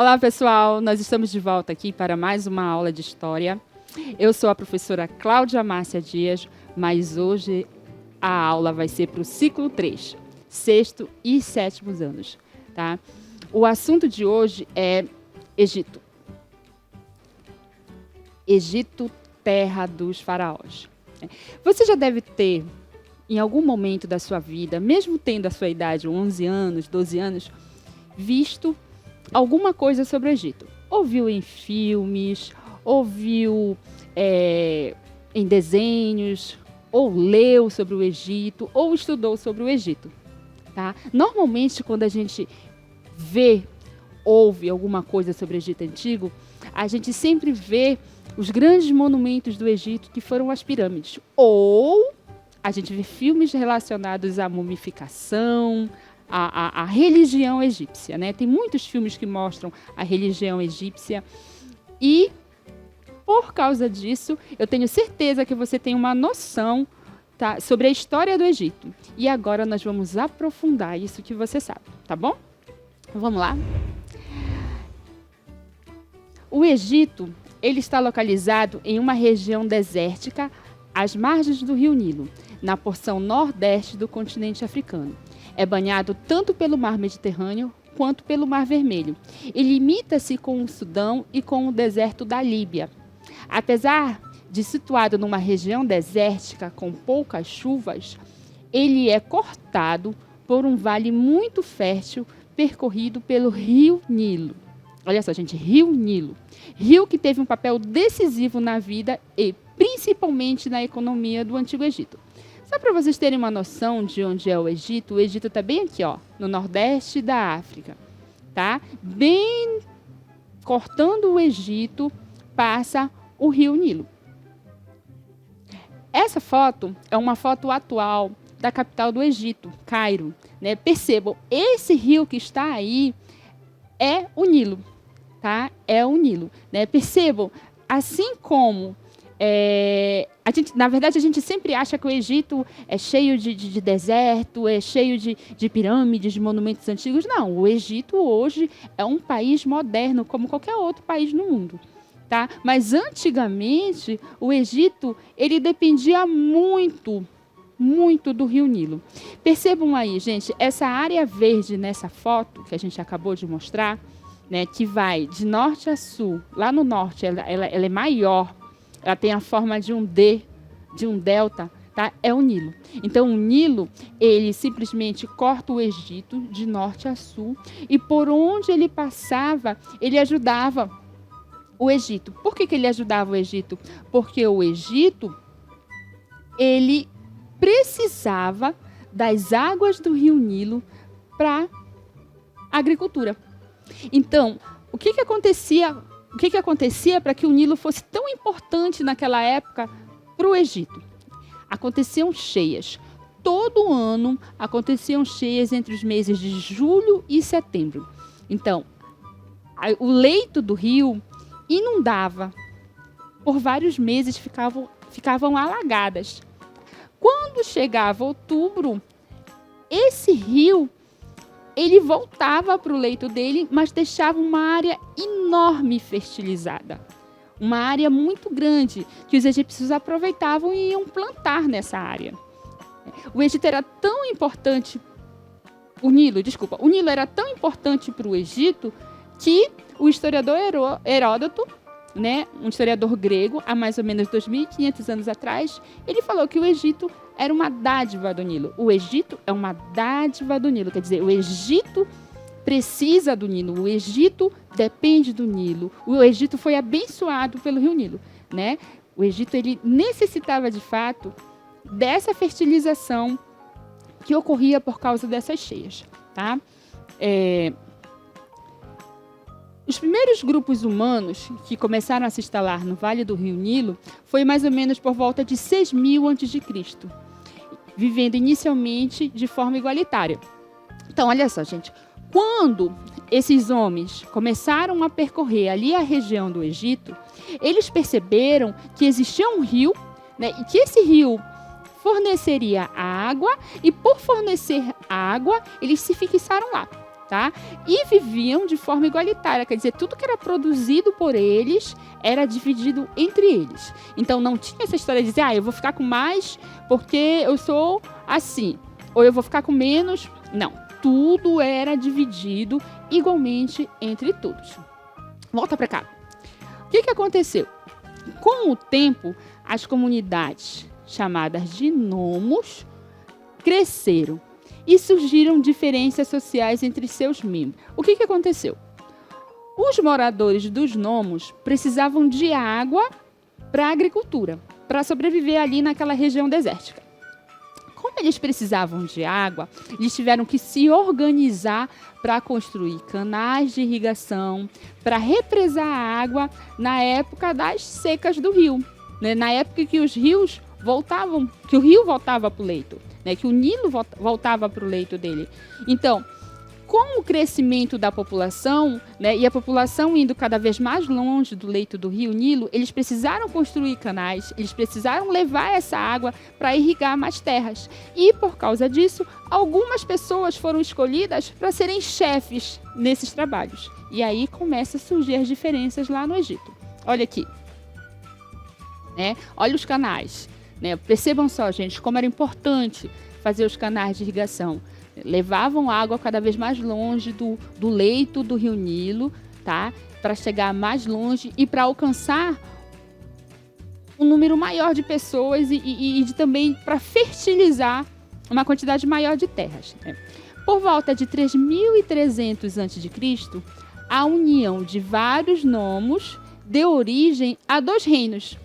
Olá, pessoal! Nós estamos de volta aqui para mais uma aula de História. Eu sou a professora Cláudia Márcia Dias, mas hoje a aula vai ser para o ciclo 3, sexto e sétimos anos. Tá? O assunto de hoje é Egito. Egito, terra dos faraós. Você já deve ter, em algum momento da sua vida, mesmo tendo a sua idade, 11 anos, 12 anos, visto alguma coisa sobre o Egito. Ouviu em filmes, ouviu em desenhos, ou leu sobre o Egito, ou estudou sobre o Egito. Tá? Normalmente, quando a gente ouve alguma coisa sobre o Egito Antigo, a gente sempre vê os grandes monumentos do Egito, que foram as pirâmides. Ou a gente vê filmes relacionados à mumificação, a religião egípcia, né? Tem muitos filmes que mostram a religião egípcia e, por causa disso, eu tenho certeza que você tem uma noção, tá, sobre a história do Egito. E agora nós vamos aprofundar isso que você sabe, tá bom? Vamos lá? O Egito, ele está localizado em uma região desértica às margens do rio Nilo, na porção nordeste do continente africano. É banhado tanto pelo mar Mediterrâneo quanto pelo mar Vermelho e limita-se com o Sudão e com o deserto da Líbia. Apesar de situado numa região desértica com poucas chuvas, ele é cortado por um vale muito fértil percorrido pelo rio Nilo. Olha só, gente, rio Nilo. Rio que teve um papel decisivo na vida e principalmente na economia do Antigo Egito. Só para vocês terem uma noção de onde é o Egito está bem aqui, ó, no nordeste da África, tá? Bem cortando o Egito, passa o rio Nilo. Essa foto é uma foto atual da capital do Egito, Cairo, né? Percebam, esse rio que está aí é o Nilo, tá? É o Nilo, né? Percebam, assim como na verdade, a gente sempre acha que o Egito é cheio de deserto, é cheio de pirâmides, de monumentos antigos. Não, o Egito hoje é um país moderno, como qualquer outro país no mundo. Tá? Mas antigamente, o Egito ele dependia muito do rio Nilo. Percebam aí, gente, essa área verde nessa foto que a gente acabou de mostrar, né, que vai de norte a sul, lá no norte ela é maior, ela tem a forma de um D, de um delta, tá? É o Nilo. Então, o Nilo, ele simplesmente corta o Egito de norte a sul e por onde ele passava, ele ajudava o Egito. Por que ele ajudava o Egito? Porque o Egito, ele precisava das águas do rio Nilo para a agricultura. Então, o que acontecia para que o Nilo fosse tão importante naquela época para o Egito? Aconteciam cheias. Todo ano aconteciam cheias entre os meses de julho e setembro. Então, o leito do rio inundava. Por vários meses ficavam alagadas. Quando chegava outubro, esse rio ele voltava para o leito dele, mas deixava uma área enorme fertilizada. Uma área muito grande, que os egípcios aproveitavam e iam plantar nessa área. O Egito era tão importante, o Nilo era tão importante para o Egito, que o historiador Heródoto, né, um historiador grego, há mais ou menos 2.500 anos atrás, ele falou que o Egito era uma dádiva do Nilo. O Egito é uma dádiva do Nilo, quer dizer, o Egito precisa do Nilo, o Egito depende do Nilo, o Egito foi abençoado pelo rio Nilo, né? O Egito ele necessitava de fato dessa fertilização que ocorria por causa dessas cheias, tá? Os primeiros grupos humanos que começaram a se instalar no Vale do Rio Nilo foi mais ou menos por volta de 6.000 a.C., vivendo inicialmente de forma igualitária. Então, olha só, gente, quando esses homens começaram a percorrer ali a região do Egito, eles perceberam que existia um rio, né, e que esse rio forneceria a água, e por fornecer água, eles se fixaram lá. tá? E viviam de forma igualitária, quer dizer, tudo que era produzido por eles era dividido entre eles. Então não tinha essa história de dizer, eu vou ficar com mais porque eu sou assim, ou eu vou ficar com menos. Não, tudo era dividido igualmente entre todos. Volta para cá. O que aconteceu? Com o tempo, as comunidades chamadas de nomos cresceram e surgiram diferenças sociais entre seus membros. O que aconteceu? Os moradores dos nomos precisavam de água para a agricultura, para sobreviver ali naquela região desértica. Como eles precisavam de água, eles tiveram que se organizar para construir canais de irrigação, para represar a água na época das secas do rio, né? Na época que os rios voltavam, que o rio voltava para o leito, né? Que o Nilo voltava para o leito dele. Então, com o crescimento da população, né, e a população indo cada vez mais longe do leito do rio Nilo, eles precisaram construir canais, eles precisaram levar essa água para irrigar mais terras. E, por causa disso, algumas pessoas foram escolhidas para serem chefes nesses trabalhos. E aí começam a surgir as diferenças lá no Egito. Olha aqui. Né? Olha os canais. Né? Percebam só, gente, como era importante fazer os canais de irrigação. Levavam água cada vez mais longe do leito do rio Nilo, tá? Para chegar mais longe e para alcançar um número maior de pessoas e também para fertilizar uma quantidade maior de terras. Né? Por volta de 3.300 a.C., a união de vários nomos deu origem a dois reinos,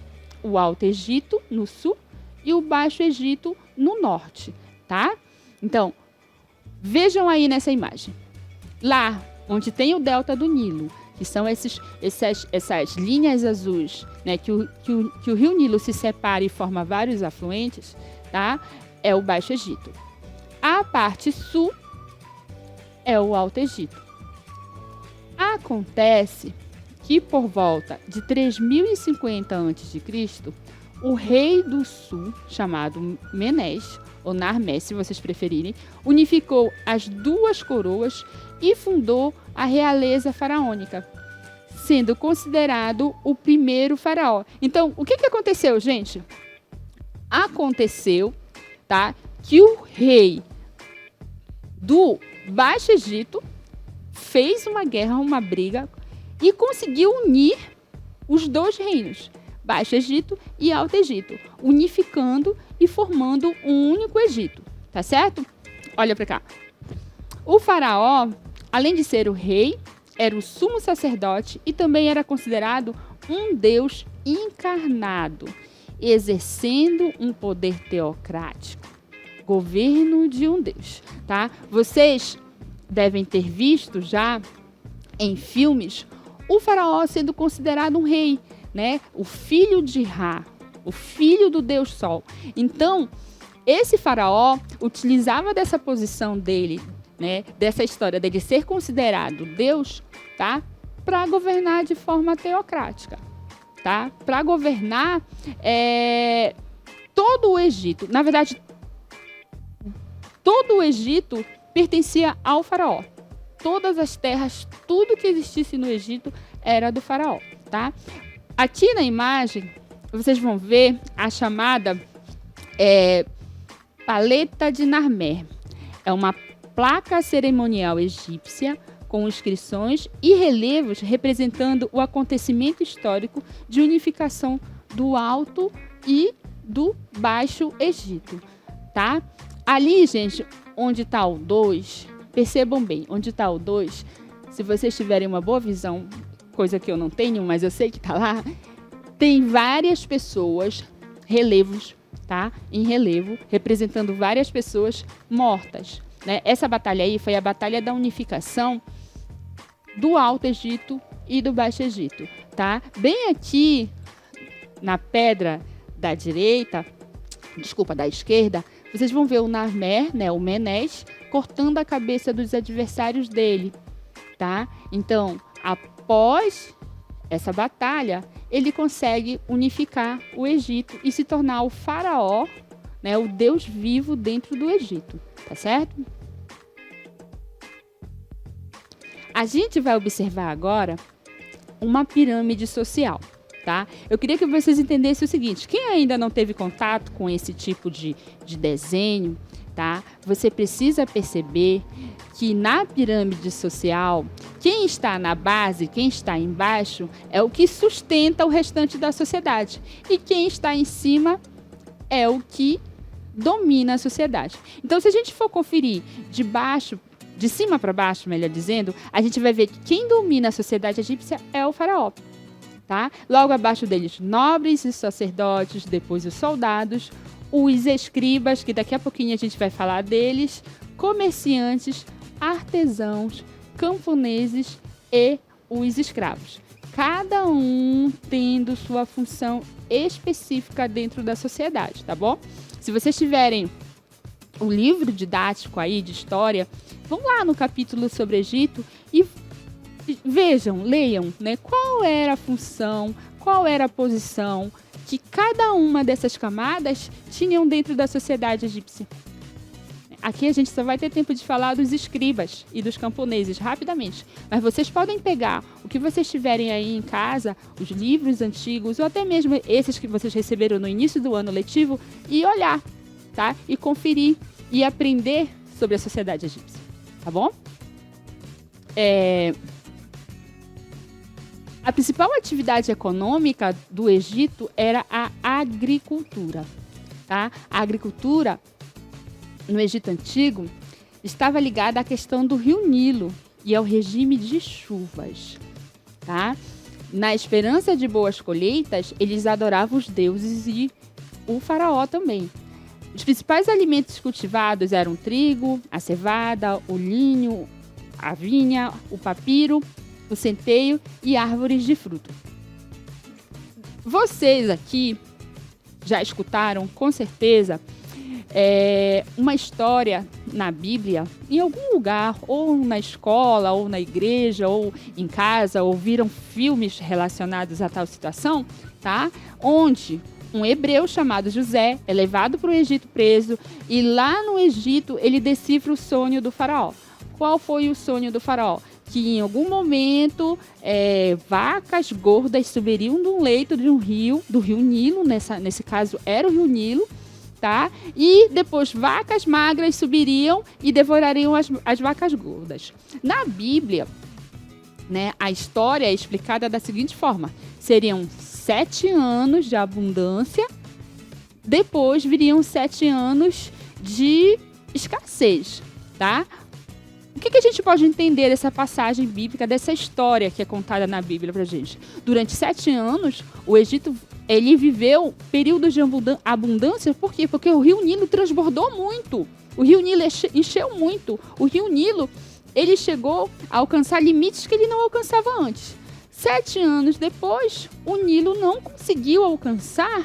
o Alto Egito, no sul, e o Baixo Egito, no norte, tá? Então, vejam aí nessa imagem. Lá, onde tem o delta do Nilo, que são essas linhas azuis, né, que o rio Nilo se separa e forma vários afluentes, tá? É o Baixo Egito. A parte sul é o Alto Egito. Acontece que por volta de 3050 a.C., o rei do sul, chamado Menés, ou Narmés, se vocês preferirem, unificou as duas coroas e fundou a realeza faraônica, sendo considerado o primeiro faraó. Então, o que aconteceu, gente? Aconteceu, tá, que o rei do Baixo Egito fez uma guerra, uma briga, e conseguiu unir os dois reinos, Baixo Egito e Alto Egito, unificando e formando um único Egito, tá certo? Olha para cá. O faraó, além de ser o rei, era o sumo sacerdote e também era considerado um deus encarnado, exercendo um poder teocrático, governo de um deus, tá? Vocês devem ter visto já em filmes o faraó sendo considerado um rei, né? O filho de Ra, o filho do Deus Sol. Então, esse faraó utilizava dessa posição dele, né? Dessa história dele ser considerado Deus, tá? Para governar de forma teocrática, tá? Para governar todo o Egito. Na verdade, todo o Egito pertencia ao faraó. Todas as terras, tudo que existisse no Egito era do faraó, tá? Aqui na imagem, vocês vão ver a chamada paleta de Narmer. É uma placa cerimonial egípcia com inscrições e relevos representando o acontecimento histórico de unificação do Alto e do Baixo Egito, tá? Ali, gente, onde está o 2, percebam bem, onde está o 2, se vocês tiverem uma boa visão, coisa que eu não tenho, mas eu sei que está lá, tem várias pessoas, relevos, tá? Em relevo, representando várias pessoas mortas, né? Essa batalha aí foi a batalha da unificação do Alto Egito e do Baixo Egito, tá? Bem aqui, na pedra da direita, da esquerda, vocês vão ver o Narmer, né, o Menés, cortando a cabeça dos adversários dele, tá? Então, após essa batalha, ele consegue unificar o Egito e se tornar o faraó, né, o Deus vivo dentro do Egito, tá certo? A gente vai observar agora uma pirâmide social, tá? Eu queria que vocês entendessem o seguinte: quem ainda não teve contato com esse tipo de desenho, tá? Você precisa perceber que na pirâmide social, quem está na base, quem está embaixo, é o que sustenta o restante da sociedade. E quem está em cima é o que domina a sociedade. Então, se a gente for conferir de cima para baixo, melhor dizendo, a gente vai ver que quem domina a sociedade egípcia é o faraó. Tá? Logo abaixo deles, nobres e sacerdotes, depois os soldados, os escribas, que daqui a pouquinho a gente vai falar deles, comerciantes, artesãos, camponeses e os escravos. Cada um tendo sua função específica dentro da sociedade, tá bom? Se vocês tiverem o livro didático aí de história, vão lá no capítulo sobre Egito e vejam, leiam, né, qual era a função, qual era a posição que cada uma dessas camadas tinham dentro da sociedade egípcia. Aqui a gente só vai ter tempo de falar dos escribas e dos camponeses rapidamente, mas vocês podem pegar o que vocês tiverem aí em casa, os livros antigos ou até mesmo esses que vocês receberam no início do ano letivo e olhar, tá? E conferir e aprender sobre a sociedade egípcia, tá bom? A principal atividade econômica do Egito era a agricultura, tá? A agricultura no Egito Antigo estava ligada à questão do rio Nilo e ao regime de chuvas, tá? Na esperança de boas colheitas, eles adoravam os deuses e o faraó também. Os principais alimentos cultivados eram o trigo, a cevada, o linho, a vinha, o papiro, o centeio e árvores de fruto. Vocês aqui já escutaram, com certeza, uma história na Bíblia, em algum lugar, ou na escola, ou na igreja, ou em casa, ou viram filmes relacionados a tal situação, tá? Onde um hebreu chamado José é levado para o Egito preso e lá no Egito ele decifra o sonho do faraó. Qual foi o sonho do faraó? Que em algum momento vacas gordas subiriam de um leito de um rio, do rio Nilo, nesse caso era o rio Nilo, tá? E depois vacas magras subiriam e devorariam as vacas gordas. Na Bíblia, né, a história é explicada da seguinte forma: seriam 7 anos de abundância, depois viriam 7 anos de escassez, tá? O que a gente pode entender dessa passagem bíblica, dessa história que é contada na Bíblia pra gente? Durante 7 anos, o Egito ele viveu períodos de abundância. Por quê? Porque o rio Nilo transbordou muito. O rio Nilo encheu muito. O rio Nilo ele chegou a alcançar limites que ele não alcançava antes. 7 anos depois, o Nilo não conseguiu alcançar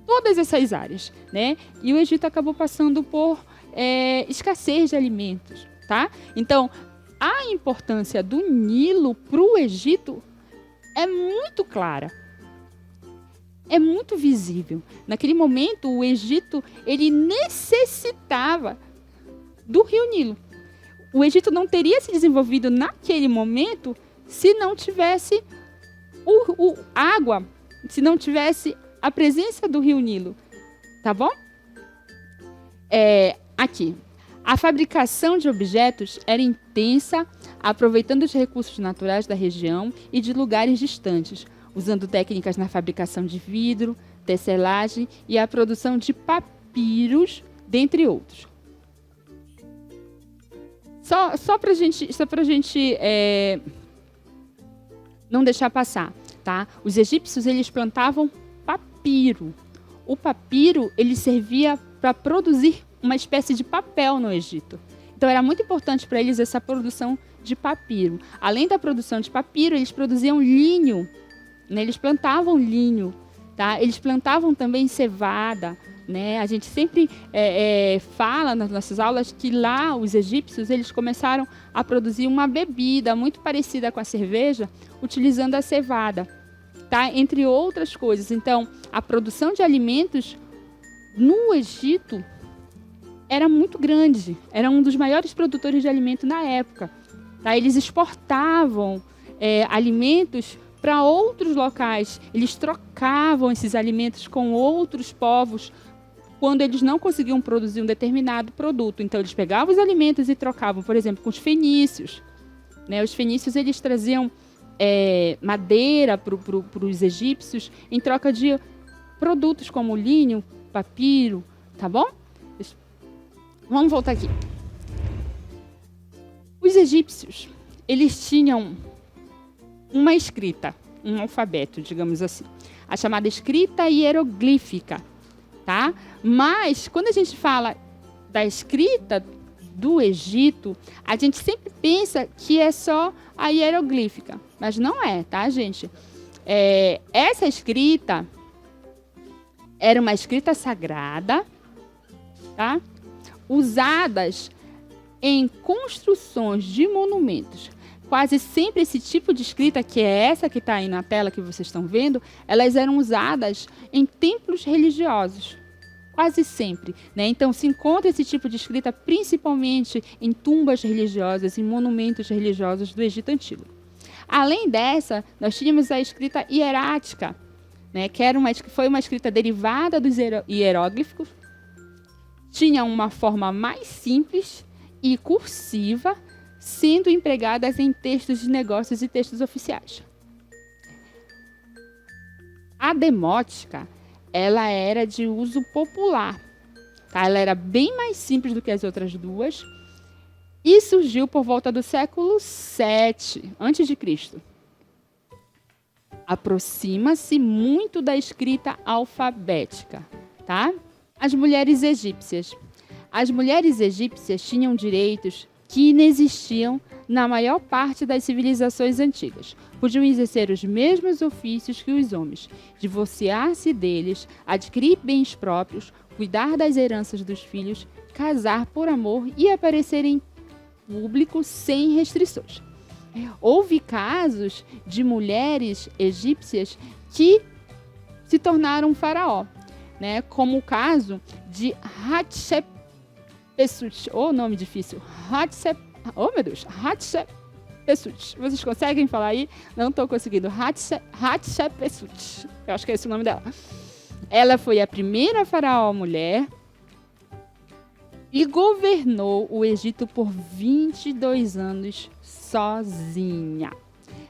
todas essas áreas, né? E o Egito acabou passando por escassez de alimentos, tá? Então, a importância do Nilo para o Egito é muito clara, é muito visível. Naquele momento, o Egito ele necessitava do rio Nilo. O Egito não teria se desenvolvido naquele momento se não tivesse água, se não tivesse a presença do rio Nilo, tá bom? Aqui, a fabricação de objetos era intensa, aproveitando os recursos naturais da região e de lugares distantes, usando técnicas na fabricação de vidro, tecelagem e a produção de papiros, dentre outros. Só para a gente não deixar passar, tá? Os egípcios eles plantavam papiro. O papiro ele servia para produzir uma espécie de papel no Egito. Então era muito importante para eles essa produção de papiro. Além da produção de papiro, eles produziam linho, né? Eles plantavam linho, tá? Eles plantavam também cevada, né? A gente sempre fala nas nossas aulas que lá os egípcios eles começaram a produzir uma bebida muito parecida com a cerveja, utilizando a cevada, tá? Entre outras coisas. Então, a produção de alimentos no Egito era muito grande, era um dos maiores produtores de alimento na época. Tá? Eles exportavam alimentos para outros locais. Eles trocavam esses alimentos com outros povos quando eles não conseguiam produzir um determinado produto. Então, eles pegavam os alimentos e trocavam, por exemplo, com os fenícios. Né? Os fenícios, eles traziam madeira para os egípcios em troca de produtos como linho, papiro, tá bom? Vamos voltar aqui. Os egípcios, eles tinham uma escrita, um alfabeto, digamos assim, a chamada escrita hieroglífica, tá? Mas, quando a gente fala da escrita do Egito, a gente sempre pensa que é só a hieroglífica, mas não é, tá, gente? Essa escrita era uma escrita sagrada, tá? Usadas em construções de monumentos. Quase sempre esse tipo de escrita, que é essa que está aí na tela que vocês estão vendo, elas eram usadas em templos religiosos. Quase sempre. Né? Então, se encontra esse tipo de escrita principalmente em tumbas religiosas, em monumentos religiosos do Egito Antigo. Além dessa, nós tínhamos a escrita hierática, né? Que foi uma escrita derivada dos hieróglifos. Tinha uma forma mais simples e cursiva, sendo empregadas em textos de negócios e textos oficiais. A demótica, ela era de uso popular. Tá? Ela era bem mais simples do que as outras duas e surgiu por volta do século VII a.C. Aproxima-se muito da escrita alfabética. Tá? As mulheres egípcias. As mulheres egípcias tinham direitos que inexistiam na maior parte das civilizações antigas. Podiam exercer os mesmos ofícios que os homens, divorciar-se deles, adquirir bens próprios, cuidar das heranças dos filhos, casar por amor e aparecer em público sem restrições. Houve casos de mulheres egípcias que se tornaram faraó, né? Como o caso de Hatshepsut. Nome difícil. Hatshepsut. Vocês conseguem falar aí? Não estou conseguindo. Hatshepsut. Eu acho que é esse o nome dela. Ela foi a primeira faraó mulher e governou o Egito por 22 anos sozinha.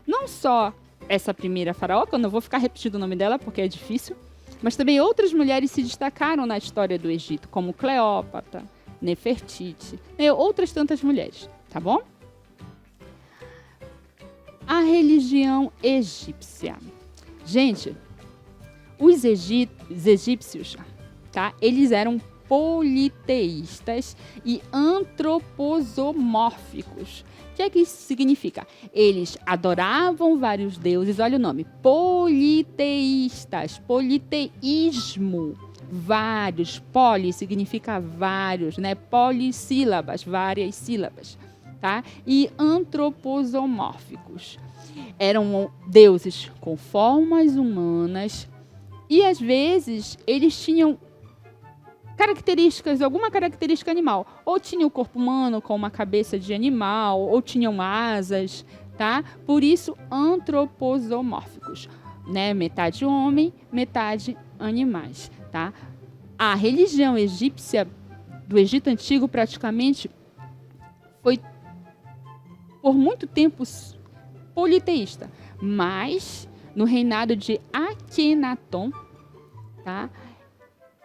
Não só essa primeira faraó, que eu não vou ficar repetindo o nome dela porque é difícil, mas também outras mulheres se destacaram na história do Egito, como Cleópatra, Nefertiti, e outras tantas mulheres, tá bom? A religião egípcia. Gente, os egípcios, tá? Eles eram politeístas e antroposomórficos. O que é que isso significa? Eles adoravam vários deuses, olha o nome, politeístas, politeísmo. Vários, poli significa vários, né? Polissílabas, várias sílabas, tá? E antroposomórficos. Eram deuses com formas humanas e, às vezes, eles tinham alguma característica animal. Ou tinha o corpo humano com uma cabeça de animal, ou tinham asas, tá? Por isso, antroposomórficos, né? Metade homem, metade animais. Tá? A religião egípcia do Egito Antigo praticamente foi por muito tempo politeísta, mas no reinado de Akenaton, tá?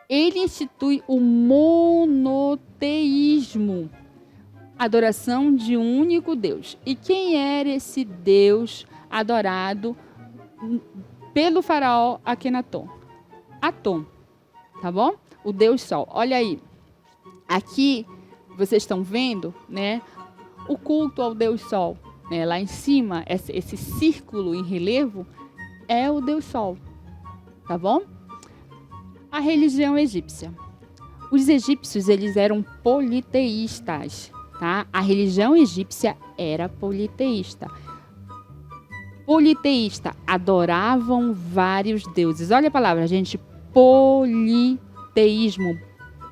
Ele institui o monoteísmo, adoração de um único Deus. E quem era esse Deus adorado pelo faraó Akenaton? Atom. Tá bom? O Deus Sol. Olha aí. Aqui, vocês estão vendo, né? O culto ao Deus Sol. Né? Lá em cima, esse círculo em relevo é o Deus Sol. Tá bom? A religião egípcia. Os egípcios, eles eram politeístas. Tá? A religião egípcia era politeísta. Politeísta. Adoravam vários deuses. Olha a palavra, gente. Politeísmo,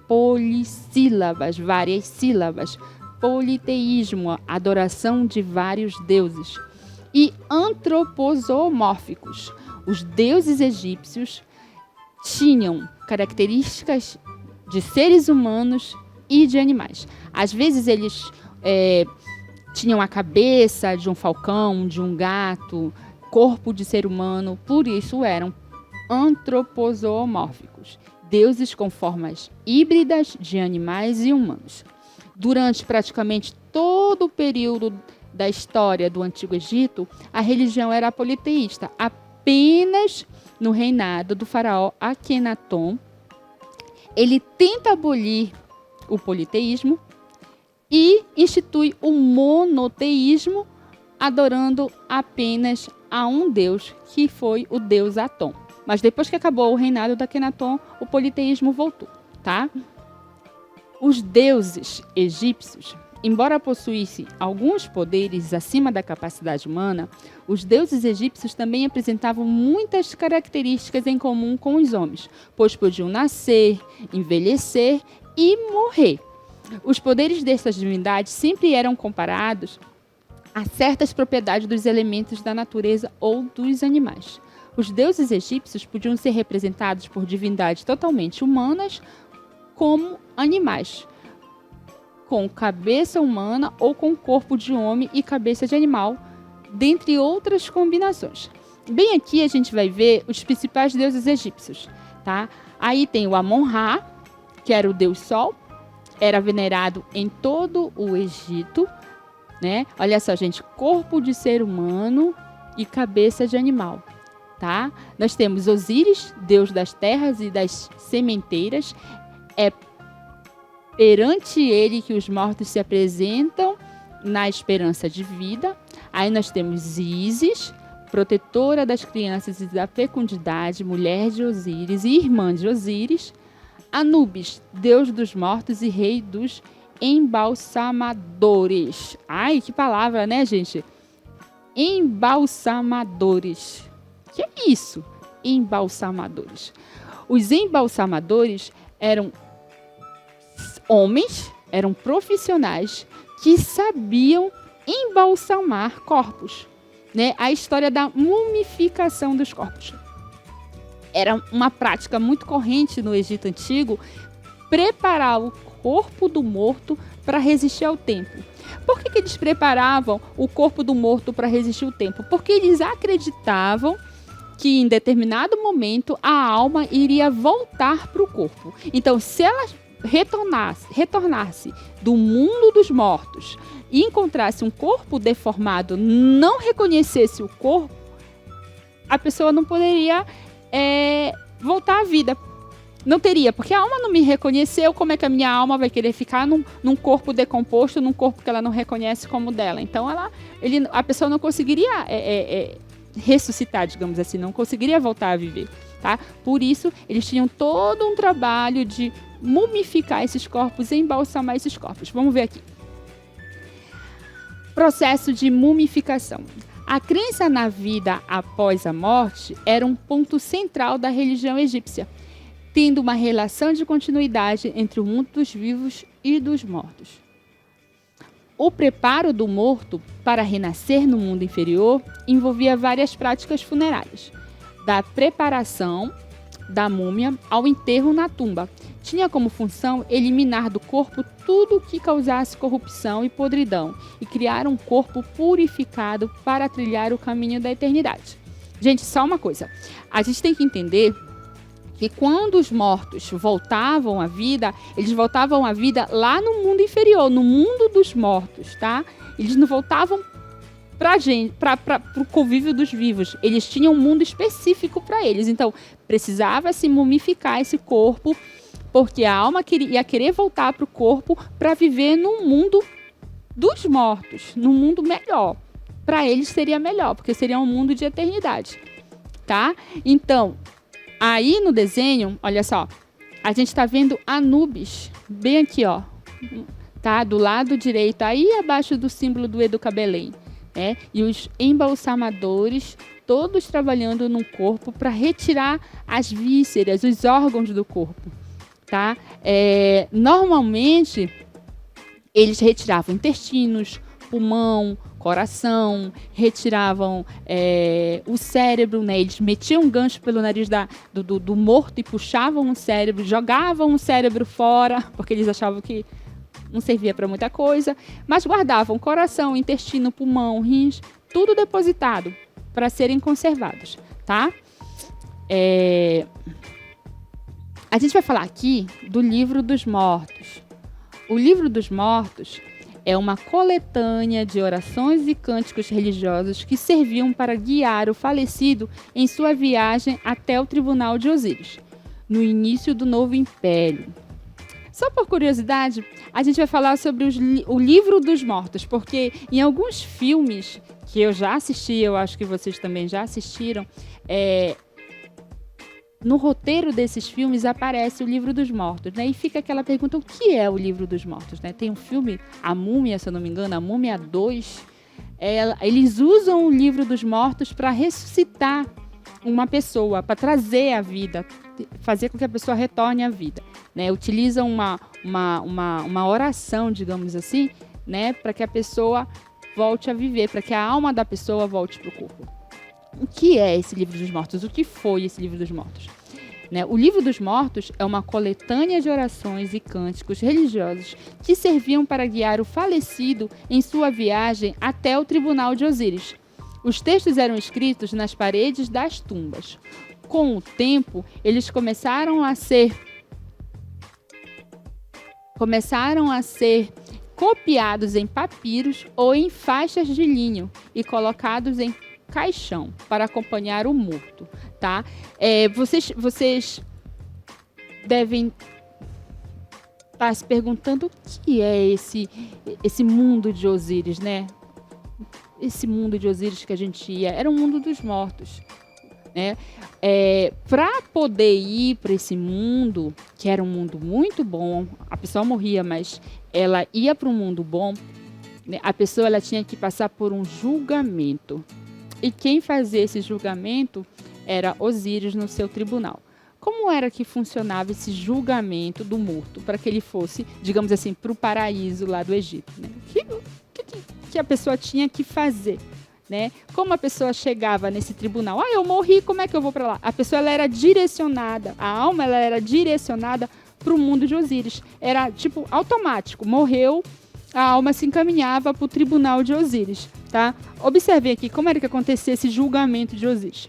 polissílabas, várias sílabas, politeísmo, adoração de vários deuses, e antroposomórficos. Os deuses egípcios tinham características de seres humanos e de animais. Às vezes eles tinham a cabeça de um falcão, de um gato, corpo de ser humano, por isso eram antroposomórficos, deuses com formas híbridas de animais e humanos. Durante praticamente todo o período da história do Antigo Egito, a religião era politeísta. Apenas no reinado do faraó Akenaton, ele tenta abolir o politeísmo e institui o monoteísmo, adorando apenas a um deus, que foi o deus Atom. Mas depois que acabou o reinado da Akenaton, o politeísmo voltou, tá? Os deuses egípcios, embora possuíssem alguns poderes acima da capacidade humana, os deuses egípcios também apresentavam muitas características em comum com os homens, pois podiam nascer, envelhecer e morrer. Os poderes dessas divindades sempre eram comparados a certas propriedades dos elementos da natureza ou dos animais. Os deuses egípcios podiam ser representados por divindades totalmente humanas, como animais, com cabeça humana ou com corpo de homem e cabeça de animal, dentre outras combinações. Bem aqui a gente vai ver os principais deuses egípcios, tá? Aí tem o Amon-Ra, que era o deus Sol, era venerado em todo o Egito, né? Olha só, gente, corpo de ser humano e cabeça de animal, tá? Nós temos Osíris, deus das terras e das sementeiras. É perante ele que os mortos se apresentam na esperança de vida. Aí nós temos Ísis, protetora das crianças e da fecundidade, mulher de Osíris e irmã de Osíris. Anubis, deus dos mortos e rei dos embalsamadores. Ai, que palavra, né, gente? Embalsamadores. Que é isso? Embalsamadores. Os embalsamadores eram homens, eram profissionais que sabiam embalsamar corpos, né? A história da mumificação dos corpos. Era uma prática muito corrente no Egito Antigo preparar o corpo do morto para resistir ao tempo. Por que eles preparavam o corpo do morto para resistir ao tempo? Porque eles acreditavam que em determinado momento a alma iria voltar para o corpo. Então, se ela retornasse do mundo dos mortos e encontrasse um corpo deformado, não reconhecesse o corpo, a pessoa não poderia voltar à vida. Não teria, porque a alma não me reconheceu, como é que a minha alma vai querer ficar num corpo decomposto, num corpo que ela não reconhece como dela? Então, a pessoa não conseguiria ressuscitar, digamos assim, não conseguiria voltar a viver, tá? Por isso, eles tinham todo um trabalho de mumificar esses corpos e embalsamar esses corpos. Vamos ver aqui. Processo de mumificação. A crença na vida após a morte era um ponto central da religião egípcia, tendo uma relação de continuidade entre o mundo dos vivos e dos mortos. O preparo do morto para renascer no mundo inferior envolvia várias práticas funerárias, da preparação da múmia ao enterro na tumba. Tinha como função eliminar do corpo tudo que causasse corrupção e podridão e criar um corpo purificado para trilhar o caminho da eternidade. Gente, só uma coisa. A gente tem que entender que quando os mortos voltavam à vida, eles voltavam à vida lá no mundo inferior, no mundo dos mortos, tá? Eles não voltavam para o convívio dos vivos. Eles tinham um mundo específico para eles. Então, precisava se mumificar esse corpo, porque a alma ia querer voltar para o corpo para viver no mundo dos mortos, num mundo melhor. Para eles seria melhor, porque seria um mundo de eternidade, tá? Então, aí no desenho, olha só, a gente está vendo Anubis, bem aqui, ó, tá? Do lado direito, aí abaixo do símbolo do Educa Belém, né? E os embalsamadores, todos trabalhando no corpo para retirar as vísceras, os órgãos do corpo, tá? Normalmente, Eles retiravam intestinos, pulmão, coração, retiravam o cérebro, né? Eles metiam um gancho pelo nariz do morto e puxavam o cérebro, jogavam o cérebro fora, porque eles achavam que não servia para muita coisa, mas guardavam coração, intestino, pulmão, rins, tudo depositado para serem conservados, tá? A gente vai falar aqui do Livro dos Mortos. O Livro dos Mortos é uma coletânea de orações e cânticos religiosos que serviam para guiar o falecido em sua viagem até o Tribunal de Osíris, no início do Novo Império. Só por curiosidade, a gente vai falar sobre o Livro dos Mortos, porque em alguns filmes que eu já assisti, eu acho que vocês também já assistiram, no roteiro desses filmes aparece o Livro dos Mortos, né? E fica aquela pergunta, o que é o Livro dos Mortos, né? Tem um filme, A Múmia, se eu não me engano, A Múmia 2, eles usam o Livro dos Mortos para ressuscitar uma pessoa, para trazer a vida, fazer com que a pessoa retorne à vida, né? Utilizam uma oração, digamos assim, né? Para que a pessoa volte a viver, para que a alma da pessoa volte para o corpo. O que é esse Livro dos Mortos? O que foi esse Livro dos Mortos? Né? O Livro dos Mortos é uma coletânea de orações e cânticos religiosos que serviam para guiar o falecido em sua viagem até o Tribunal de Osíris. Os textos eram escritos nas paredes das tumbas. Com o tempo, eles começaram a ser copiados em papiros ou em faixas de linho e colocados em caixão para acompanhar o morto, tá? Vocês devem estar se perguntando o que é esse mundo de Osíris, né? Esse mundo de Osíris que a gente ia, era um mundo dos mortos, né? Para poder ir para esse mundo, que era um mundo muito bom, a pessoa morria, mas ela ia para um mundo bom, né? A pessoa ela tinha que passar por um julgamento. E quem fazia esse julgamento era Osíris no seu tribunal. Como era que funcionava esse julgamento do morto para que ele fosse, digamos assim, para o paraíso lá do Egito? Né? Que a pessoa tinha que fazer? Né? Como a pessoa chegava nesse tribunal? Eu morri, como é que eu vou para lá? A pessoa ela era direcionada, a alma ela era direcionada para o mundo de Osíris. Era tipo automático, morreu, a alma se encaminhava para o tribunal de Osíris. Tá? Observe aqui como era que acontecia esse julgamento de Osíris.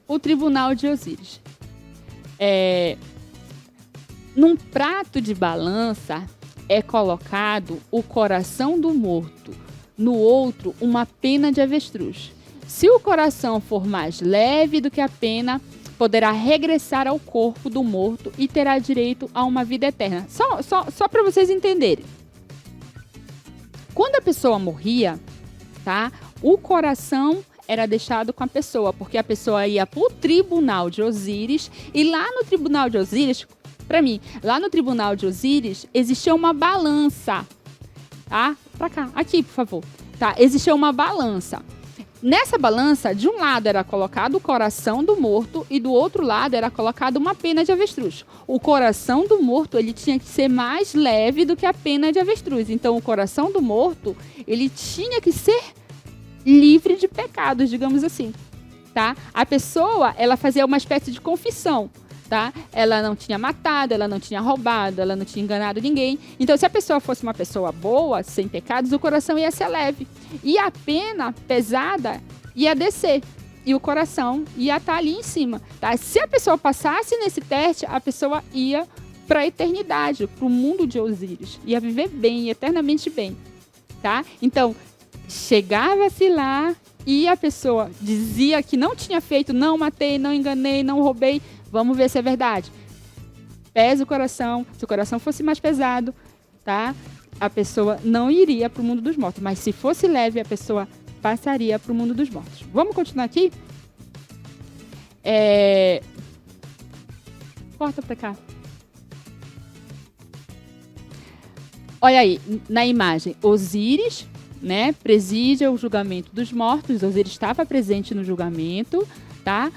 O tribunal de Osíris. Num prato de balança é colocado o coração do morto, no outro uma pena de avestruz. Se o coração for mais leve do que a pena, poderá regressar ao corpo do morto e terá direito a uma vida eterna. Só para vocês entenderem. Quando a pessoa morria, tá? O coração era deixado com a pessoa, porque a pessoa ia para o tribunal de Osíris e lá no tribunal de Osíris, lá no tribunal de Osíris existia uma balança, tá? Para cá, aqui, por favor. Tá? Existia uma balança. Nessa balança, de um lado era colocado o coração do morto e do outro lado era colocado uma pena de avestruz. O coração do morto ele tinha que ser mais leve do que a pena de avestruz. Então, o coração do morto ele tinha que ser livre de pecados, digamos assim. Tá? A pessoa ela fazia uma espécie de confissão. Tá? Ela não tinha matado, ela não tinha roubado, ela não tinha enganado ninguém. Então, se a pessoa fosse uma pessoa boa, sem pecados, o coração ia ser leve. E a pena pesada ia descer. E o coração ia estar ali em cima. Tá? Se a pessoa passasse nesse teste, a pessoa ia para a eternidade, para o mundo de Osíris. Ia viver bem, eternamente bem. Tá? Então, chegava-se lá e a pessoa dizia que não tinha feito, não matei, não enganei, não roubei. Vamos ver se é verdade. Pesa o coração. Se o coração fosse mais pesado, tá? A pessoa não iria para o mundo dos mortos. Mas se fosse leve, a pessoa passaria para o mundo dos mortos. Vamos continuar aqui? Corta para cá. Olha aí, na imagem, Osíris, né, preside o julgamento dos mortos. Osíris estava presente no julgamento, tá?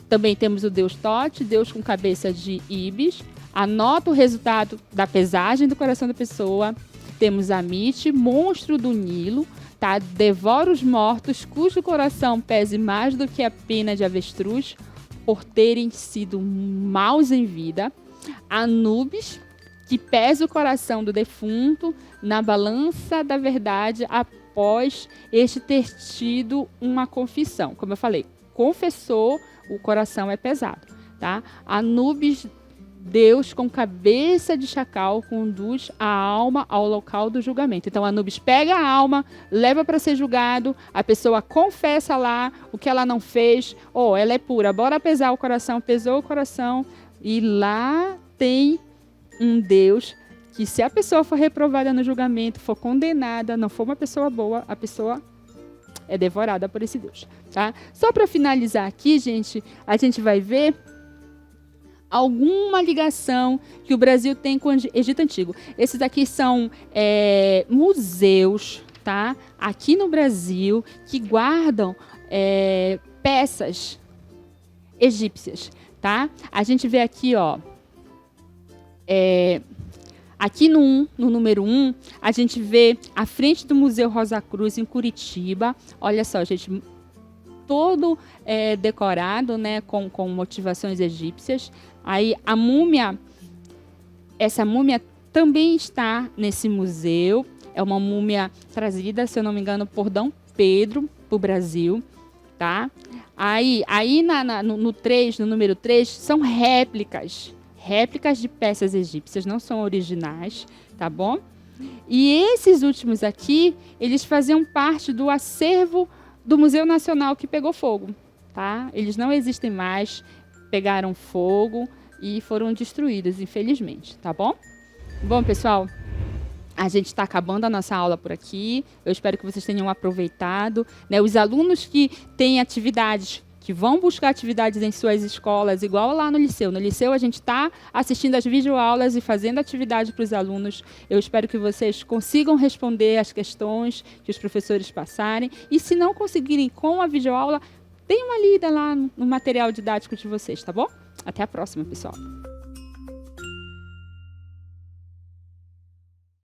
Também temos o deus Tote, deus com cabeça de Ibis. Anota o resultado da pesagem do coração da pessoa. Temos Amite, monstro do Nilo, tá? Devora os mortos, cujo coração pese mais do que a pena de avestruz, por terem sido maus em vida. Anubis, que pesa o coração do defunto na balança da verdade após este ter tido uma confissão. Como eu falei, confessou, o coração é pesado, tá? Anubis, Deus com cabeça de chacal conduz a alma ao local do julgamento. Então, Anubis pega a alma, leva para ser julgado, a pessoa confessa lá o que ela não fez. Ela é pura, bora pesar o coração, pesou o coração. E lá tem um Deus que, se a pessoa for reprovada no julgamento, for condenada, não for uma pessoa boa, a pessoa é devorada por esse Deus, tá? Só para finalizar aqui, gente, a gente vai ver alguma ligação que o Brasil tem com o Egito Antigo. Esses aqui são museus, tá? Aqui no Brasil, que guardam peças egípcias, tá? A gente vê aqui, aqui no número 1, a gente vê à frente do Museu Rosa Cruz, em Curitiba. Olha só, gente, todo decorado, né, com motivações egípcias. Aí a múmia, essa múmia também está nesse museu. É uma múmia trazida, se eu não me engano, por D. Pedro para o Brasil, tá? Aí no número 3, são réplicas de peças egípcias, não são originais, tá bom? E esses últimos aqui, eles faziam parte do acervo do Museu Nacional que pegou fogo, tá? Eles não existem mais, pegaram fogo e foram destruídos, infelizmente, tá bom? Bom, pessoal, a gente está acabando a nossa aula por aqui. Eu espero que vocês tenham aproveitado, né? Os alunos que têm atividades, que vão buscar atividades em suas escolas, igual lá no liceu. No liceu, a gente está assistindo as videoaulas e fazendo atividade para os alunos. Eu espero que vocês consigam responder as questões que os professores passarem. E se não conseguirem com a videoaula, deem uma lida lá no material didático de vocês, tá bom? Até a próxima, pessoal.